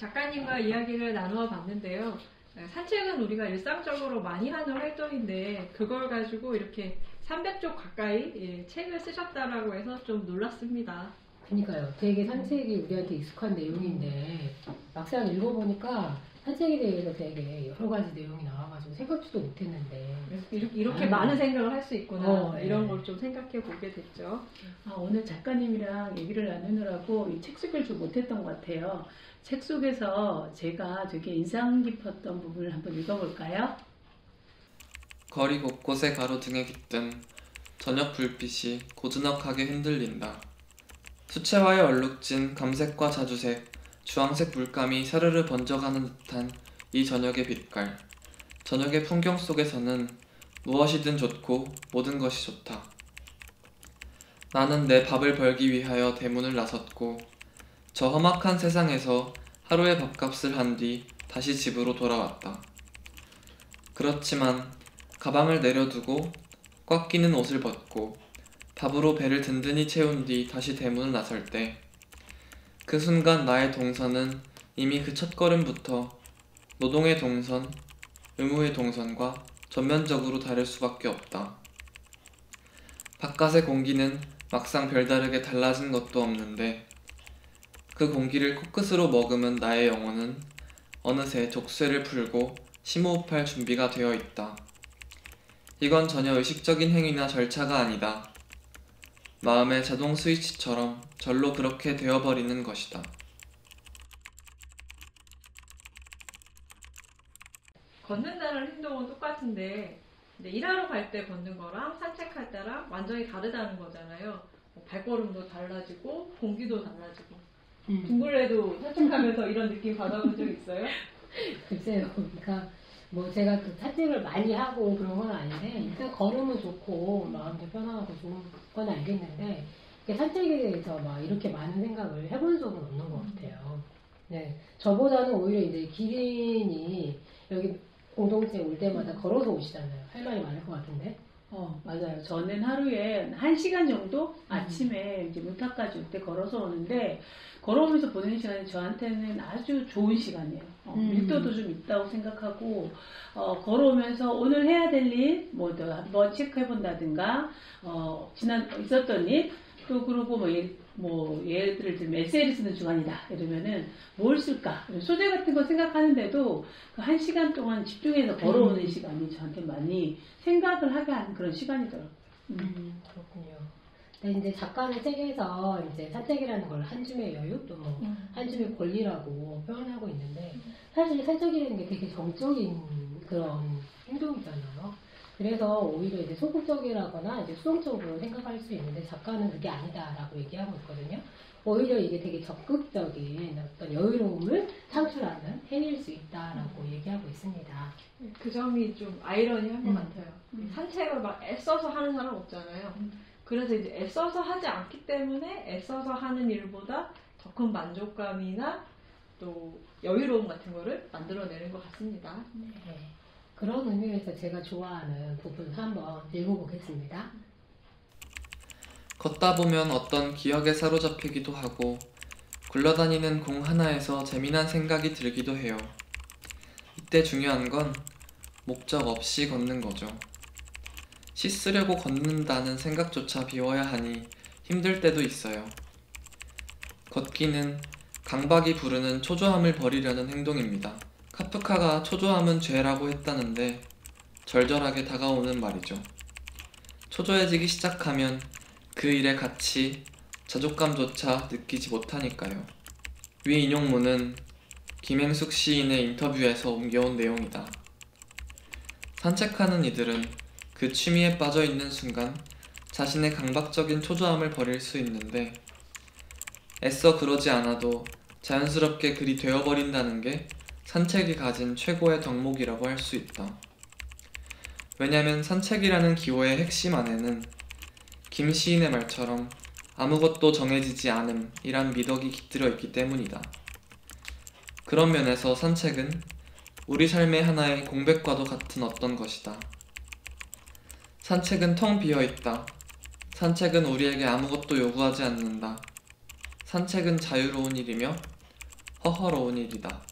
작가님과 이야기를 나누어 봤는데요. 산책은 우리가 일상적으로 많이 하는 활동인데 그걸 가지고 이렇게 300쪽 가까이 책을 쓰셨다라고 해서 좀 놀랐습니다. 그러니까요. 되게 산책이 우리한테 익숙한 내용인데 막상 읽어보니까 산책에 대해서 되게 여러 가지 내용이 나와가지고 생각지도 못했는데 이렇게 많은 생각을 할 수 있구나 네. 이런 걸 좀 생각해 보게 됐죠. 오늘 작가님이랑 얘기를 나누느라고 이 책 속을 좀 못했던 것 같아요. 책 속에서 제가 되게 인상 깊었던 부분을 한번 읽어볼까요? 거리 곳곳에 가로등에 깃든 저녁 불빛이 고즈넉하게 흔들린다. 수채화에 얼룩진 감색과 자주색, 주황색 물감이 사르르 번져가는 듯한 이 저녁의 빛깔. 저녁의 풍경 속에서는 무엇이든 좋고 모든 것이 좋다. 나는 내 밥을 벌기 위하여 대문을 나섰고 저 험악한 세상에서 하루의 밥값을 한 뒤 다시 집으로 돌아왔다. 그렇지만 가방을 내려두고 꽉 끼는 옷을 벗고 밥으로 배를 든든히 채운 뒤 다시 대문을 나설 때 그 순간 나의 동선은 이미 그 첫걸음부터 노동의 동선, 의무의 동선과 전면적으로 다를 수밖에 없다. 바깥의 공기는 막상 별다르게 달라진 것도 없는데 그 공기를 코끝으로 머금은 나의 영혼은 어느새 족쇄를 풀고 심호흡할 준비가 되어 있다. 이건 전혀 의식적인 행위나 절차가 아니다. 마음의 자동 스위치처럼 절로 그렇게 되어버리는 것이다. 걷는다는 행동은 똑같은데 일하러 갈 때 걷는 거랑 산책할 때랑 완전히 다르다는 거잖아요. 발걸음도 달라지고 공기도 달라지고. 둥글레도 산책하면서 이런 느낌 받아본 적 있어요? 글쎄요. 그러니까 뭐 제가 그 산책을 많이 하고 그런 건 아닌데 일단 걸으면 좋고 마음도 편안하고 좋은 건 알겠는데 산책에 대해서 막 이렇게 많은 생각을 해본 적은 없는 것 같아요. 네, 저보다는 오히려 이제 기린이 여기 공동체 올 때마다 걸어서 오시잖아요. 할 말이 많을 것 같은데. 맞아요. 저는 하루에 1시간 정도 아침에 이제 문탁까지 올 때 걸어서 오는데 걸어오면서 보내는 시간이 저한테는 아주 좋은 시간이에요. 밀도도 좀 있다고 생각하고 걸어오면서 오늘 해야 될 일 뭐 한번 체크해 본다든가 지난 있었던 일 또 그러고 예를 들면 에세이를 쓰는 주간이다 이러면은 뭘 쓸까 소재 같은 거 생각하는데도 그 1시간 동안 집중해서 걸어오는 시간이 저한테 많이 생각을 하게 하는 그런 시간이더라고요. 그렇군요. 근데 이제 작가는 책에서 이제 산책이라는 걸 한 줌의 여유 또 뭐 한 줌의 권리라고 표현하고 있는데 사실 산책이라는 게 되게 정적인 그런 행동이잖아요. 그래서 오히려 이제 소극적이라거나 이제 수동적으로 생각할 수 있는데 작가는 그게 아니다라고 얘기하고 있거든요. 오히려 이게 되게 적극적인 어떤 여유로움을 창출하는 행위일 수 있다라고 얘기하고 있습니다. 그 점이 좀 아이러니한 것 같아요. 산책을 막 애써서 하는 사람 없잖아요. 그래서 이제 애써서 하지 않기 때문에 애써서 하는 일보다 더 큰 만족감이나 또 여유로움 같은 거를 만들어내는 것 같습니다. 네. 그런 의미에서 제가 좋아하는 부분 한번 읽어보겠습니다. 걷다 보면 어떤 기억에 사로잡히기도 하고 굴러다니는 공 하나에서 재미난 생각이 들기도 해요. 이때 중요한 건 목적 없이 걷는 거죠. 씻으려고 걷는다는 생각조차 비워야 하니 힘들 때도 있어요. 걷기는 강박이 부르는 초조함을 버리려는 행동입니다. 카프카가 초조함은 죄라고 했다는데 절절하게 다가오는 말이죠. 초조해지기 시작하면 그 일의 가치, 자족감조차 느끼지 못하니까요. 위 인용문은 김행숙 시인의 인터뷰에서 옮겨온 내용이다. 산책하는 이들은 그 취미에 빠져있는 순간 자신의 강박적인 초조함을 버릴 수 있는데 애써 그러지 않아도 자연스럽게 그리 되어버린다는 게 산책이 가진 최고의 덕목이라고 할 수 있다. 왜냐면 산책이라는 기호의 핵심 안에는 김 시인의 말처럼 아무것도 정해지지 않음이란 미덕이 깃들어 있기 때문이다. 그런 면에서 산책은 우리 삶의 하나의 공백과도 같은 어떤 것이다. 산책은 텅 비어있다. 산책은 우리에게 아무것도 요구하지 않는다. 산책은 자유로운 일이며 허허로운 일이다.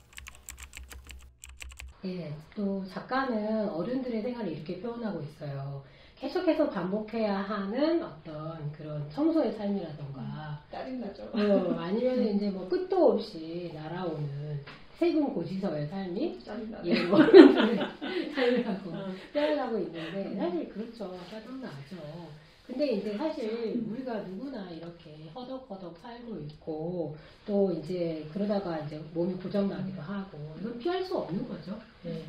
예, 또 작가는 어른들의 생활을 이렇게 표현하고 있어요. 계속해서 반복해야 하는 어떤 그런 청소의 삶이라던가, 짜증나죠. 아니면 이제 뭐 끝도 없이 날아오는 세금 고지서의 삶이 짜증나죠. 예, 뭐 삶이라고 표현하고 있는데 사실 그렇죠. 짜증나죠. 근데 이제 사실 우리가 누구나 이렇게 허덕허덕 살고 있고 또 이제 그러다가 이제 몸이 고장나기도 하고 이건 피할 수 없는 거죠. 네.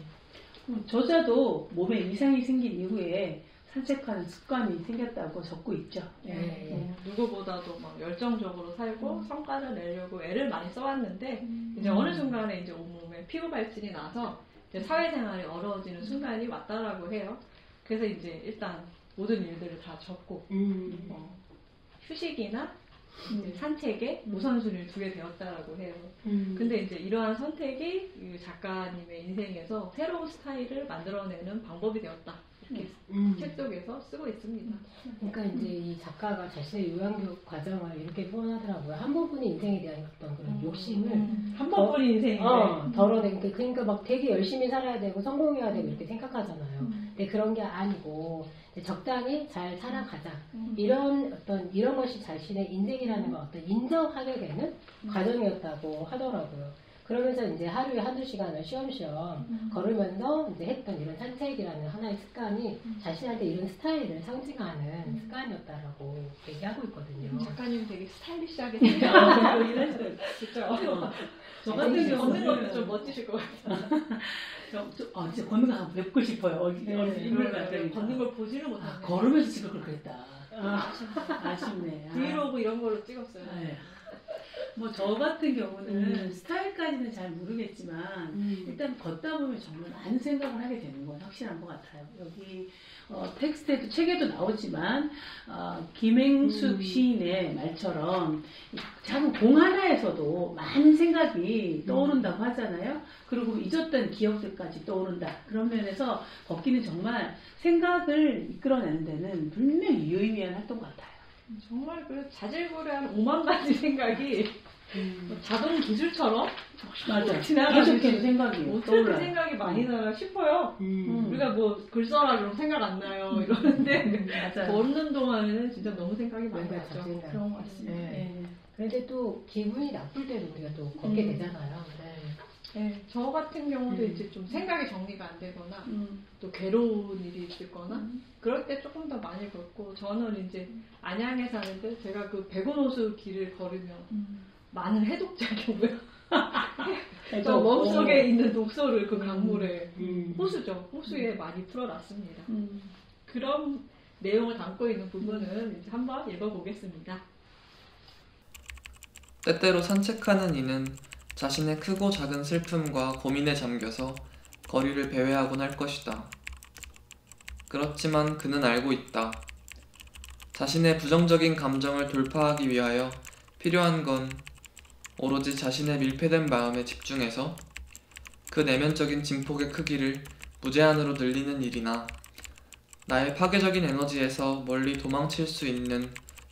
저자도 몸에 이상이 생긴 이후에 산책하는 습관이 생겼다고 적고 있죠. 네. 누구보다도 막 열정적으로 살고 성과를 내려고 애를 많이 써왔는데 이제 어느 순간에 이제 온몸에 피부 발진이 나서 이제 사회생활이 어려워지는 순간이 왔다라고 해요. 그래서 이제 일단 모든 일들을 다 접고 휴식이나 이제 산책에 우선순위를 두게 되었다라고 해요. 근데 이제 이러한 선택이 이 작가님의 인생에서 새로운 스타일을 만들어내는 방법이 되었다. 이렇게 책 속에서 쓰고 있습니다. 그러니까 이제 이 작가가 자신의 요양교육 과정을 이렇게 표현하더라고요. 한 번뿐인 인생에 대한 어떤 그런 욕심을 한 번뿐인 인생인데 덜어내고 그러니까 막 되게 열심히 살아야 되고 성공해야 되고 이렇게 생각하잖아요. 근데 그런 게 아니고 적당히 잘 살아가자. 이런 것이 자신의 인생이라는 걸 어떤 인정하게 되는 과정이었다고 하더라고요. 그러면서 이제 하루에 한두 시간을 쉬엄쉬엄 걸으면서 이제 했던 이런 산책이라는 하나의 습관이 자신한테 이런 스타일을 상징하는 습관이었다라고 얘기하고 있거든요. 작가님 되게 스타일리시하게 생겼어요. 이랬어요. 그렇죠. 저 같은 걷는 것도 경우는 좀 멋지실 것 같아요. 진짜 걷는 거 한번 뵙고 싶어요. 인물 같은 걷는 걸 보지는 못하네. 걸으면서 찍을 걸 그랬다. 아쉽네. 브이로그 이런 걸로 찍었어요. 네. 뭐 저 같은 경우는 스타일까지는 잘 모르겠지만 일단 걷다 보면 정말 많은 생각을 하게 되는 건 확실한 것 같아요. 여기 텍스트에도 책에도 나오지만 김행숙 시인의 말처럼 작은 공 하나에서도 많은 생각이 떠오른다고 하잖아요. 그리고 잊었던 기억들까지 떠오른다. 그런 면에서 걷기는 정말 생각을 이끌어내는 데는 분명히 유의미한 활동 같아요. 정말 그 자질구레한 5만 가지 생각이 자동 기술처럼 맞아. 지나가는 계속해서 생각이 어떻게 떠올라요. 생각이 많이 나나 싶어요. 우리가 뭐 글 써라 그러면 생각 안 나요 이러는데 맞아요. 걷는 동안에는 진짜 너무 생각이 많이 뭔가 나죠. 자신감. 그런 것 같습니다. 네. 그런데 또 기분이 나쁠 때도 우리가 또 걷게 되잖아요. 네, 저 같은 경우도 이제 좀 생각이 정리가 안 되거나 또 괴로운 일이 있거나 그럴 때 조금 더 많이 걷고 저는 이제 안양에 사는데 제가 그 백운호수 길을 걸으면 많은 해독작이 오고요. 저 몸속에 있는 독소를 그 강물에 호수죠. 호수에 많이 풀어놨습니다. 그런 내용을 담고 있는 부분은 이제 한번 읽어보겠습니다. 때때로 산책하는 이는 자신의 크고 작은 슬픔과 고민에 잠겨서 거리를 배회하곤 할 것이다. 그렇지만 그는 알고 있다. 자신의 부정적인 감정을 돌파하기 위하여 필요한 건 오로지 자신의 밀폐된 마음에 집중해서 그 내면적인 진폭의 크기를 무제한으로 늘리는 일이나 나의 파괴적인 에너지에서 멀리 도망칠 수 있는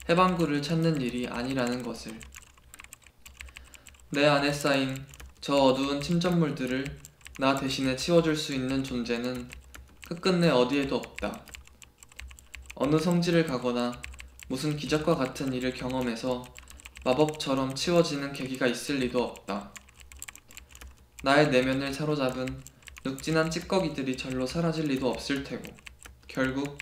해방구를 찾는 일이 아니라는 것을. 내 안에 쌓인 저 어두운 침전물들을 나 대신에 치워줄 수 있는 존재는 끝끝내 어디에도 없다. 어느 성지를 가거나 무슨 기적과 같은 일을 경험해서 마법처럼 치워지는 계기가 있을 리도 없다. 나의 내면을 사로잡은 눅진한 찌꺼기들이 절로 사라질 리도 없을 테고 결국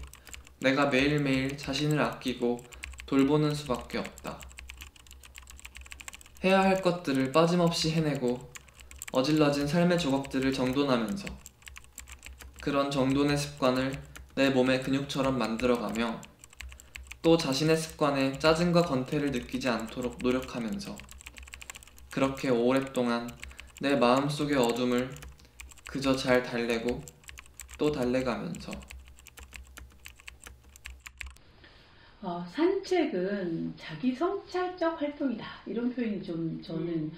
내가 매일매일 자신을 아끼고 돌보는 수밖에 없다. 해야 할 것들을 빠짐없이 해내고 어질러진 삶의 조각들을 정돈하면서 그런 정돈의 습관을 내 몸의 근육처럼 만들어가며 또 자신의 습관에 짜증과 건태를 느끼지 않도록 노력하면서 그렇게 오랫동안 내 마음속의 어둠을 그저 잘 달래고 또 달래가면서 산책은 자기 성찰적 활동이다. 이런 표현이 좀 저는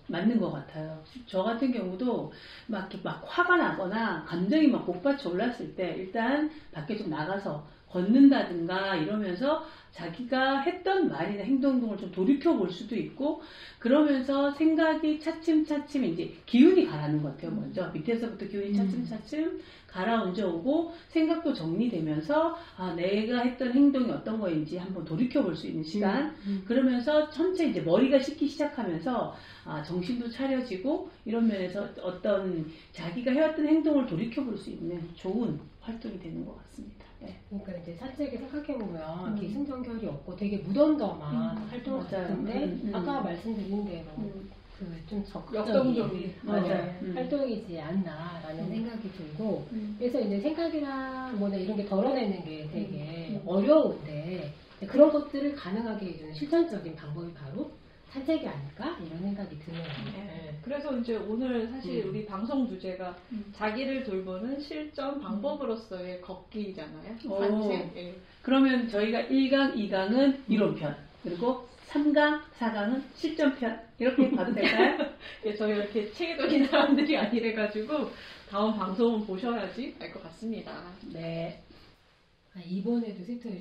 맞는 것 같아요. 저 같은 경우도 막 화가 나거나 감정이 막 복받쳐 올랐을 때 일단 밖에 좀 나가서 걷는다든가 이러면서 자기가 했던 말이나 행동 등을 좀 돌이켜 볼 수도 있고, 그러면서 생각이 차츰차츰 이제 기운이 가라는 것 같아요. 먼저 밑에서부터 기운이 차츰차츰 가라앉아 오고 생각도 정리되면서 내가 했던 행동이 어떤 거인지 한번 돌이켜 볼 수 있는 시간. 그러면서 전체 이제 머리가 식기 시작하면서 정신도 차려지고, 이런 면에서 어떤 자기가 해왔던 행동을 돌이켜 볼 수 있는 좋은 활동이 되는 것 같습니다. 네. 그러니까 이제 산책에 생각해보면 기승전결이 없고 되게 무덤덤한 활동을 맞아요. 같은데 아까 말씀드린 대로 그 좀 적극적인 역동적인 맞아요. 활동이지 않나라는 생각이 들고, 그래서 이제 생각이나 뭐나 이런 게 덜어내는 게 되게 어려운데 그런 것들을 가능하게 해주는 실천적인 방법이 바로 산책이 아닐까 이런 생각이 드네요. 네. 그래서 이제 오늘 사실 우리 방송 주제가 자기를 돌보는 실전 방법으로서의 걷기잖아요. 산책. 예. 그러면 저희가 1강, 2강은 이론편, 그리고 3강, 4강은 실전편, 이렇게 봐도 될까요? 예, 저희 이렇게 체계적인 사람들이 아니래가지고 다음 방송은 보셔야지 알 것 같습니다. 네. 이번에도 세트를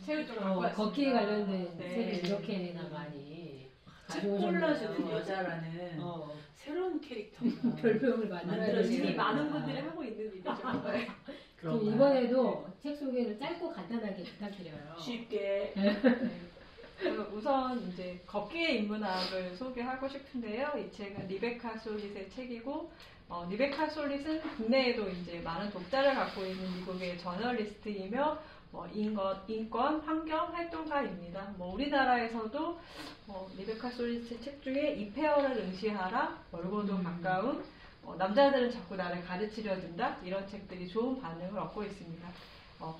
책을 좀 갖고 왔습니다. 걷기에 관련된 네. 책을 이렇게나 많이 책 골라주는 여자라는 새로운 캐릭터가 별명을 만들어주는 이미 많은 분들이 하고 있는 일이죠. 그럼 이번에도 책 소개를 짧고 간단하게 부탁드려요. 쉽게. 그래서 우선 이제 걷기의 인문학을 소개하고 싶은데요. 이 책은 리베카 솔릿의 책이고, 리베카 솔릿은 국내에도 이제 많은 독자를 갖고 있는 미국의 저널리스트이며 인권, 환경 활동가입니다. 우리나라에서도 리베카 솔릿의 책 중에 이 페어를 응시하라, 멀고도 가까운, 남자들은 자꾸 나를 가르치려 든다, 이런 책들이 좋은 반응을 얻고 있습니다.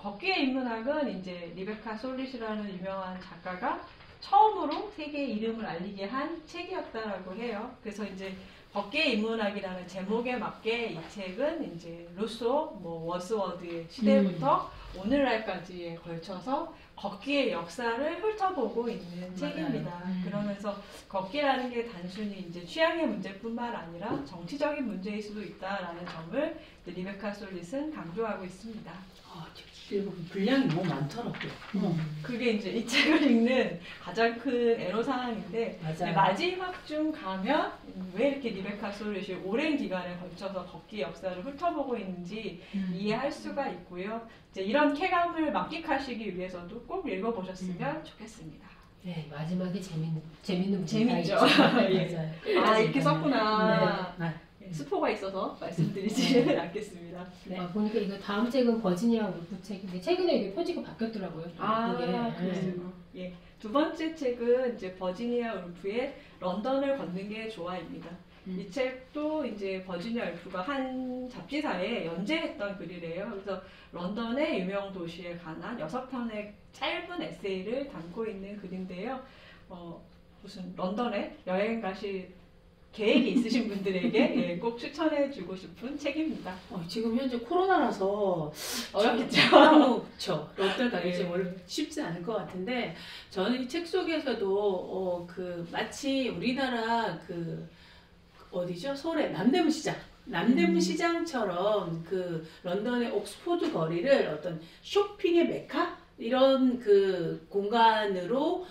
걷기의 인문학은 이제 리베카 솔릿이라는 유명한 작가가 처음으로 세계의 이름을 알리게 한 책이었다라고 해요. 그래서 이제 걷기의 인문학이라는 제목에 맞게 이 책은 이제 루소, 워스워드의 시대부터 오늘날까지에 걸쳐서 걷기의 역사를 훑어보고 있는 책입니다. 그러면서 걷기라는 게 단순히 이제 취향의 문제뿐만 아니라 정치적인 문제일 수도 있다라는 점을 리베카 솔릿은 강조하고 있습니다. 분량이 너무 많더라고요. 그게 이제 이 책을 읽는 가장 큰 애로사항인데, 맞아요. 마지막쯤 가면 왜 이렇게 리베카 솔릿이 오랜 기간에 걸쳐서 걷기 역사를 훑어보고 있는지 이해할 수가 있고요. 이제 이런 쾌감을 만끽하시기 위해서도 꼭 읽어보셨으면 좋겠습니다. 네, 마지막에 재밌는 재밌죠. 예. 아, 이렇게 썼구나. 네. 스포가 있어서 말씀드리지는 않겠습니다. 네. 보니까 이거 다음 책은 버지니아 울프 책인데 최근에 이게 표지가 바뀌었더라고요. 그렇군요. 예. 두 번째 책은 이제 버지니아 울프의 런던을 걷는 게 좋아입니다. 이 책도 이제 버지니아 울프가 한 잡지사에 연재했던 글이래요. 그래서 런던의 유명 도시에 관한 6편의 짧은 에세이를 담고 있는 글인데요. 무슨 런던에 여행 가실 계획이 있으신 분들에게 꼭 추천해주고 싶은 책입니다. 지금 현재 코로나라서 어렵겠죠. 그렇죠. 런던 가기 좀 쉽지 않을 것 같은데, 저는 이 책 속에서도 마치 우리나라 어디죠? 서울의 남대문 시장. 남대문 시장처럼 런던의 옥스포드 거리를 어떤 쇼핑의 메카? 이런 공간으로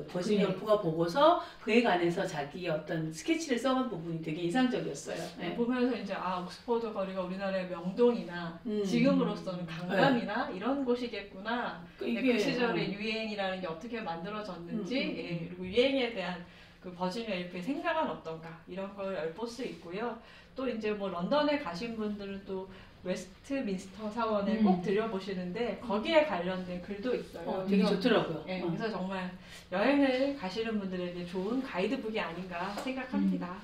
버지니아 울프가 보고서 그에 관해서 자기 어떤 스케치를 써본 부분이 되게 인상적이었어요. 네. 보면서 이제 옥스포드 거리가 우리나라의 명동이나 지금으로서는 강남이나 이런 곳이겠구나. 그 시절의 유행이라는 게 어떻게 만들어졌는지, 그리고 유행에 대한 버지니아 울프의 생각은 어떤가, 이런 걸 엿볼 수 있고요. 또 이제 런던에 가신 분들은 또 웨스트민스터 사원에 꼭 들려보시는데 거기에 관련된 글도 있어요. 되게 좋더라고요. 네, 그래서 정말 여행을 가시는 분들에게 좋은 가이드북이 아닌가 생각합니다.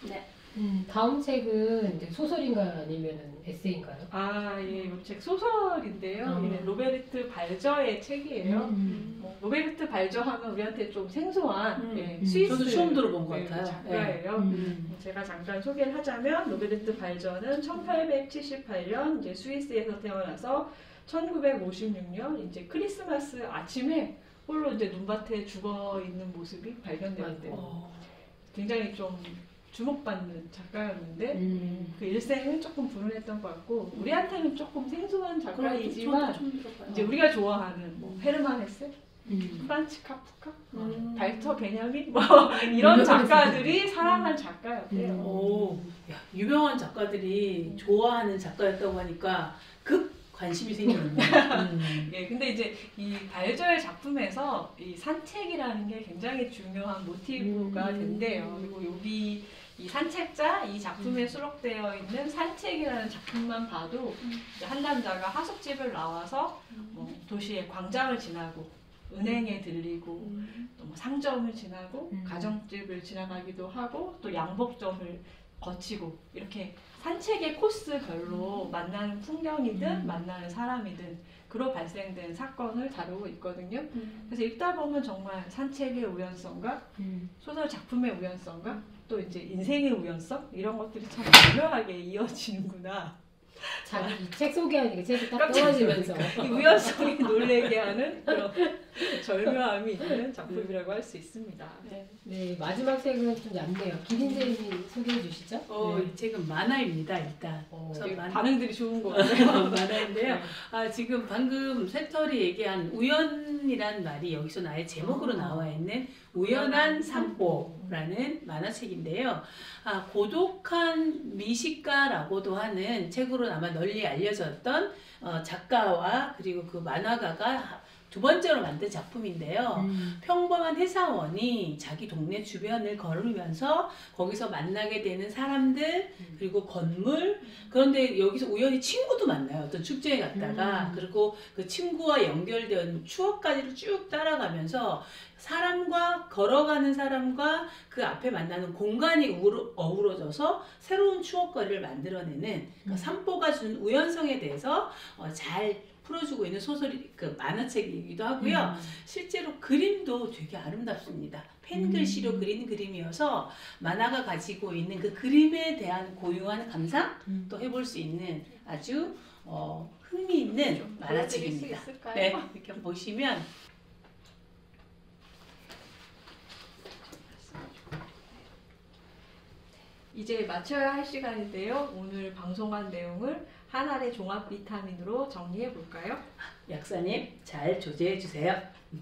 네. 다음 책은 이제 소설인가요? 아니면 에세이인가요? 이 책 소설인데요. 로베르트 발저의 책이에요. 로베르트 발저 하면 우리한테 좀 생소한 스위스 저도 처음 들어본 것 같아요. 작가예요. 제가 잠깐 소개를 하자면 로베르트 발저는 1878년 이제 스위스에서 태어나서 1956년 이제 크리스마스 아침에 홀로 이제 눈밭에 죽어 있는 모습이 발견되는데요. 굉장히 좀 주목받는 작가였는데 그 일생은 조금 불운했던 것 같고 음. 우리한테는 조금 생소한 그럼 작가이지만 처음 들어봐요. 이제 우리가 좋아하는 뭐 헤르만 헤세, 음. 프란츠 카프카, 음. 발터 베냐민 뭐 이런 작가들이 사랑한 작가였대요. 오, 야, 유명한 작가들이 좋아하는 작가였다고 하니까 급 관심이 생기는데. 예, 근데 이제 이 발저의 작품에서 이 산책이라는 게 굉장히 중요한 모티브가 된대요. 그리고 여기 이 산책자 이 작품에 수록되어 있는 산책이라는 작품만 봐도 이제 한 남자가 하숙집을 나와서 뭐 도시의 광장을 지나고 은행에 들리고 또 뭐 상점을 지나고 가정집을 지나가기도 하고 또 양복점을 거치고 이렇게 산책의 코스별로 만나는 풍경이든 만나는 사람이든 그로 발생된 사건을 다루고 있거든요. 그래서 읽다 보면 정말 산책의 우연성과 소설 작품의 우연성과 또 이제 인생의 우연성 이런 것들이 참 절묘하게 이어지는구나. 자기 책 소개하니까 책이 딱 깜짝 떨어지면서 이 우연성이 놀라게 하는 그런 절묘함이 있는 작품이라고 할 수 있습니다. 네. 네, 마지막 책은 좀 얇네요. 기린제이님 소개해 주시죠. 네. 이 책은 만화입니다, 일단. 되게 만화. 반응들이 좋은 것 같아요. 만화인데요. 지금 방금 새털이 얘기한 우연이란 말이 여기서 나의 제목으로 나와 있는 우연한 산보라는 만화책인데요. 고독한 미식가라고도 하는 책으로 아마 널리 알려졌던 작가와 그리고 그 만화가가 두 번째로 만든 작품인데요. 평범한 회사원이 자기 동네 주변을 걸으면서 거기서 만나게 되는 사람들 그리고 건물 그런데 여기서 우연히 친구도 만나요. 어떤 축제에 갔다가 그리고 그 친구와 연결된 추억까지를 쭉 따라가면서 사람과 걸어가는 사람과 그 앞에 만나는 공간이 어우러져서 새로운 추억거리를 만들어내는 그 산보가 주는 우연성에 대해서 잘 풀어주고 있는 소설이 그 만화책이기도 하고요. 실제로 그림도 되게 아름답습니다. 펜글씨로 그린 그림이어서 만화가 가지고 있는 그 그림에 대한 고유한 감상 또 해볼 수 있는 아주 흥미있는 만화책입니다. 네, 이렇게 보시면 이제 마쳐야 할 시간인데요. 오늘 방송한 내용을 한 알의 종합 비타민으로 정리해 볼까요? 약사님 잘 조제해 주세요.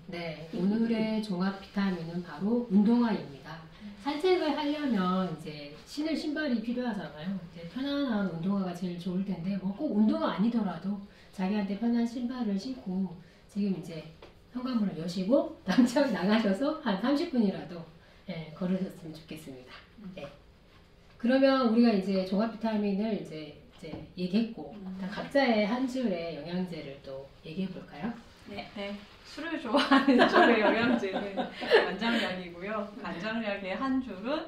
네, 오늘의 종합 비타민은 바로 운동화입니다. 산책을 하려면 이제 신을 신발이 필요하잖아요. 이제 편안한 운동화가 제일 좋을 텐데 뭐 꼭 운동화 아니더라도 자기한테 편한 신발을 신고 지금 이제 현관문을 여시고 당장 나가셔서 한 30분이라도 걸으셨으면 좋겠습니다. 네. 그러면 우리가 이제 종합 비타민을 이제 얘기했고 각자의 한 줄의 영양제를 또 얘기해 볼까요? 네. 술을 좋아하는 쪽의 영양제는 간장약이고요. 간장약의 한 줄은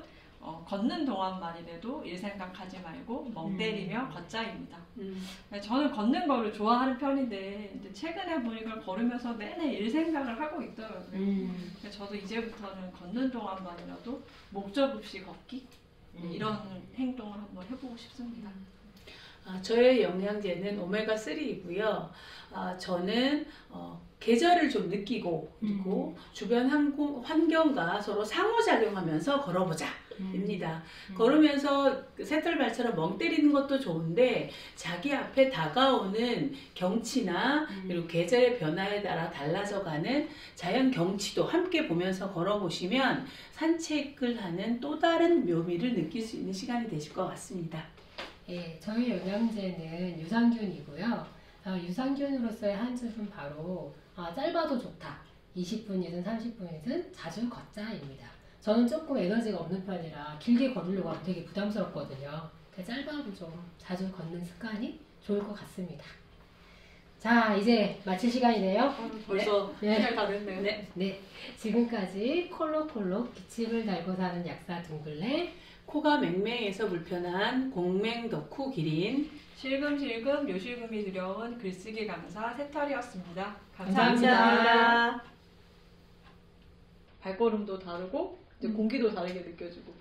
걷는 동안만이라도 일 생각하지 말고 멍 때리며 걷자입니다. 저는 걷는 거를 좋아하는 편인데 이제 최근에 보니까 걸으면서 내내 일 생각을 하고 있더라고요. 저도 이제부터는 걷는 동안만이라도 목적 없이 걷기 이런 행동을 한번 해보고 싶습니다. 저의 영양제는 오메가3이고요. 저는 계절을 좀 느끼고 그리고 주변 환경과 서로 상호작용하면서 걸어보자 입니다. 걸으면서 새털발처럼 멍 때리는 것도 좋은데 자기 앞에 다가오는 경치나 그리고 계절의 변화에 따라 달라져가는 자연 경치도 함께 보면서 걸어보시면 산책을 하는 또 다른 묘미를 느낄 수 있는 시간이 되실 것 같습니다. 예, 저희 영양제는 유산균이고요. 유산균으로서의 한 줄은 바로 짧아도 좋다. 20분이든 30분이든 자주 걷자입니다. 저는 조금 에너지가 없는 편이라 길게 걸으려고 하면 되게 부담스럽거든요. 짧아도 좀 자주 걷는 습관이 좋을 것 같습니다. 자, 이제 마칠 시간이네요. 벌써 네. 시간 다 됐네요. 네, 지금까지 콜록콜록 기침을 달고 사는 약사 둥글레 코가 맹맹해서 불편한 공맹 덕후 기린 실금실금 요실금이 들여온 글쓰기 강사 새털이었습니다. 감사합니다. 발걸음도 다르고 이제 공기도 다르게 느껴지고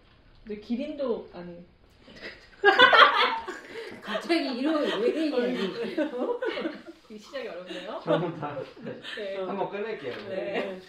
근데 기린도 아니 갑자기 이러면 왜 이러니? 시작이 어렵네요. 저는 다 네. 한번 끝낼게요. 네.